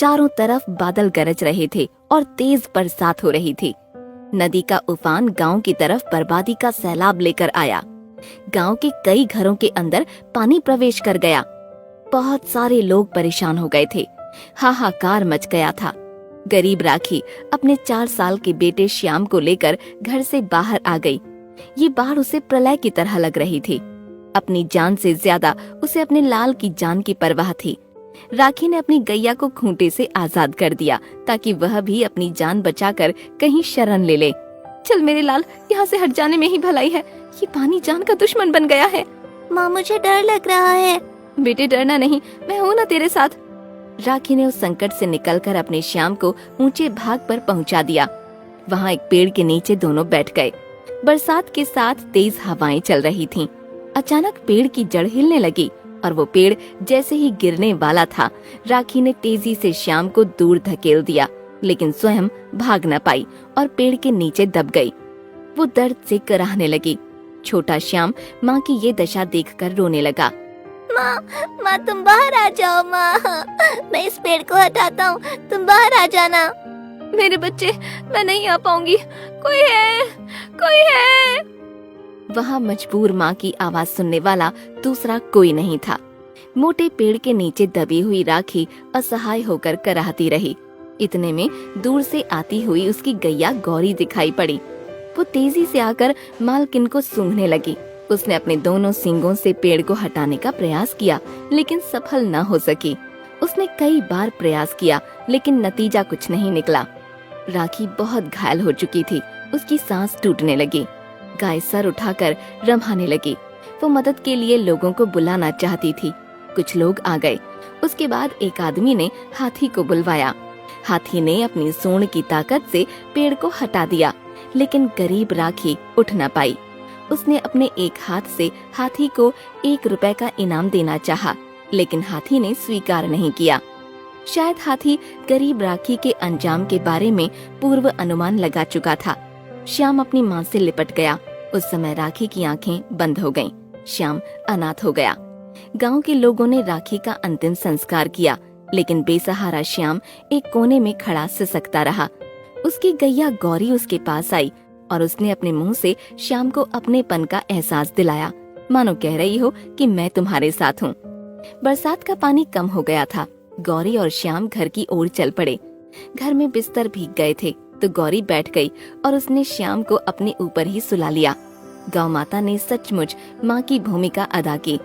चारों तरफ बादल गरज रहे थे और तेज बरसात हो रही थी। नदी का उफान गांव की तरफ बर्बादी का सैलाब लेकर आया। गांव के कई घरों के अंदर पानी प्रवेश कर गया। बहुत सारे लोग परेशान हो गए थे। हाहाकार मच गया था। गरीब राखी अपने 4 साल के बेटे श्याम को लेकर घर से बाहर आ गई। ये बाढ़ उसे प्रलय की तरह लग रही थी। अपनी जान से ज्यादा उसे अपने लाल की जान की परवाह थी। राखी ने अपनी गैया को खूंटे से आजाद कर दिया ताकि वह भी अपनी जान बचाकर कहीं शरण ले ले। चल मेरे लाल, यहाँ से हट जाने में ही भलाई है। ये पानी जान का दुश्मन बन गया है। माँ, मुझे डर लग रहा है। बेटे डरना नहीं, मैं हूँ ना तेरे साथ। राखी ने उस संकट से निकलकर अपने श्याम को ऊंचे भाग पर पहुंचा दिया। वहाँ एक पेड़ के नीचे दोनों बैठ गए। बरसात के साथ तेज हवाएं चल रही थीं। अचानक पेड़ की जड़ हिलने लगी और वो पेड़ जैसे ही गिरने वाला था, राखी ने तेजी से श्याम को दूर धकेल दिया, लेकिन स्वयं भाग न पाई और पेड़ के नीचे दब गई। वो दर्द से कराहने लगी। छोटा श्याम माँ की ये दशा देखकर रोने लगा। माँ तुम बाहर आ जाओ। माँ, मैं इस पेड़ को हटाता हूँ, तुम बाहर आ जाना। मेरे बच्चे, मैं नहीं आ पाऊंगी। कोई है, कोई है। वहाँ मजबूर माँ की आवाज सुनने वाला दूसरा कोई नहीं था। मोटे पेड़ के नीचे दबी हुई राखी असहाय होकर कराहती रही। इतने में दूर से आती हुई उसकी गैया गौरी दिखाई पड़ी। वो तेजी से आकर मालकिन को सूंघने लगी। उसने अपने दोनों सींगों से पेड़ को हटाने का प्रयास किया, लेकिन सफल न हो सकी। उसने कई बार प्रयास किया, लेकिन नतीजा कुछ नहीं निकला। राखी बहुत घायल हो चुकी थी। उसकी सांस टूटने लगी। गाय सर उठाकर रम्हाने लगी। वो मदद के लिए लोगों को बुलाना चाहती थी। कुछ लोग आ गए। उसके बाद एक आदमी ने हाथी को बुलवाया। हाथी ने अपनी सूंड की ताकत से पेड़ को हटा दिया, लेकिन गरीब राखी उठ न पाई। उसने अपने एक हाथ से हाथी को 1 रुपए का इनाम देना चाहा, लेकिन हाथी ने स्वीकार नहीं किया। शायद हाथी गरीब राखी के अंजाम के बारे में पूर्व अनुमान लगा चुका था। श्याम अपनी माँ से लिपट गया। उस समय राखी की आंखें बंद हो गईं। श्याम अनाथ हो गया। गांव के लोगों ने राखी का अंतिम संस्कार किया, लेकिन बेसहारा श्याम एक कोने में खड़ा सिसकता रहा। उसकी गैया गौरी उसके पास आई और उसने अपने मुंह से श्याम को अपनेपन का एहसास दिलाया, मानो कह रही हो कि मैं तुम्हारे साथ हूँ। बरसात का पानी कम हो गया था। गौरी और श्याम घर की ओर चल पड़े। घर में बिस्तर भीग गए थे तो गौरी बैठ गई और उसने श्याम को अपने ऊपर ही सुला लिया। गौ माता ने सचमुच माँ की भूमिका अदा की।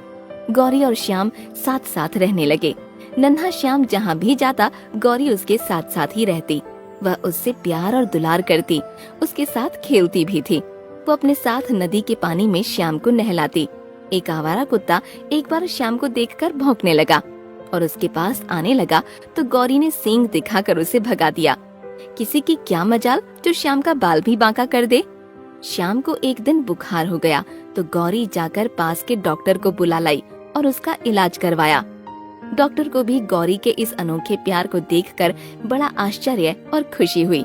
गौरी और श्याम साथ साथ रहने लगे। नन्हा श्याम जहाँ भी जाता, गौरी उसके साथ साथ ही रहती। वह उससे प्यार और दुलार करती, उसके साथ खेलती भी थी। वो अपने साथ नदी के पानी में श्याम को नहलाती। एक आवारा कुत्ता एक बार श्याम को देखकर भौंकने लगा और उसके पास आने लगा तो गौरी ने सींग दिखाकर उसे भगा दिया। किसी की क्या मजाल जो श्याम का बाल भी बांका कर दे। श्याम को एक दिन बुखार हो गया तो गौरी जाकर पास के डॉक्टर को बुला लाई और उसका इलाज करवाया। डॉक्टर को भी गौरी के इस अनोखे प्यार को देखकर बड़ा आश्चर्य और खुशी हुई।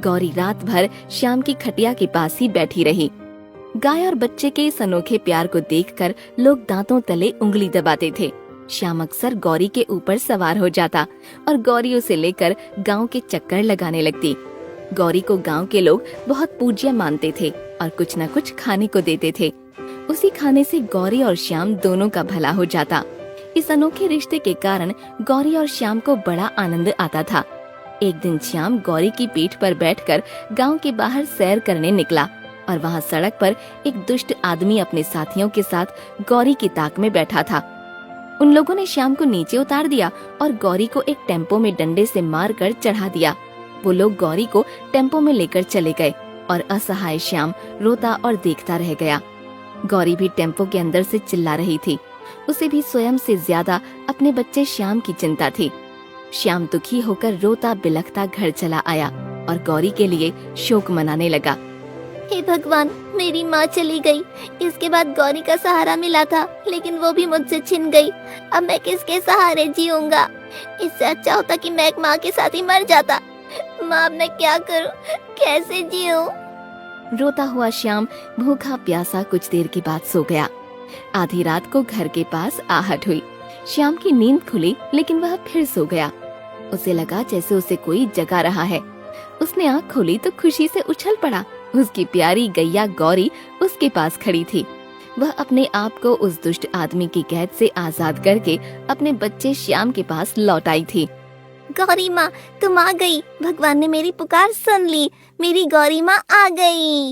गौरी रात भर श्याम की खटिया के पास ही बैठी रही। गाय और बच्चे के इस अनोखे प्यार को देखकर लोग दांतों तले उंगली दबाते थे। श्याम अक्सर गौरी के ऊपर सवार हो जाता और गौरी उसे लेकर गांव के चक्कर लगाने लगती। गौरी को गांव के लोग बहुत पूज्य मानते थे और कुछ न कुछ खाने को देते थे। उसी खाने से गौरी और श्याम दोनों का भला हो जाता। इस अनोखे रिश्ते के कारण गौरी और श्याम को बड़ा आनंद आता था। एक दिन श्याम गौरी की पीठ पर बैठकर गांव के बाहर सैर करने निकला और वहाँ सड़क पर एक दुष्ट आदमी अपने साथियों के साथ गौरी की ताक में बैठा था। उन लोगों ने श्याम को नीचे उतार दिया और गौरी को एक टेम्पो में डंडे से मारकर चढ़ा दिया। वो लोग गौरी को टेम्पो में लेकर चले गए और असहाय श्याम रोता और देखता रह गया। गौरी भी टेम्पो के अंदर से चिल्ला रही थी। उसे भी स्वयं से ज्यादा अपने बच्चे श्याम की चिंता थी। श्याम दुखी होकर रोता बिलखता घर चला आया और गौरी के लिए शोक मनाने लगा। हे भगवान, मेरी माँ चली गई। इसके बाद गौरी का सहारा मिला था, लेकिन वो भी मुझसे छिन गई। अब मैं किसके सहारे जीऊंगा? इससे अच्छा होता कि मैं एक माँ के साथ ही मर जाता। माँ, अब मैं क्या करूँ, कैसे जीऊं? रोता हुआ श्याम भूखा प्यासा कुछ देर के बाद सो गया। आधी रात को घर के पास आहट हुई। श्याम की नींद खुली, लेकिन वह फिर सो गया। उसे लगा जैसे उसे कोई जगा रहा है। उसने आँख खोली तो खुशी से उछल पड़ा। उसकी प्यारी गैया गौरी उसके पास खड़ी थी। वह अपने आप को उस दुष्ट आदमी की कैद से आजाद करके अपने बच्चे श्याम के पास लौट आई थी। गौरी माँ, तुम आ गई। भगवान ने मेरी पुकार सुन ली। मेरी गौरी माँ आ गई।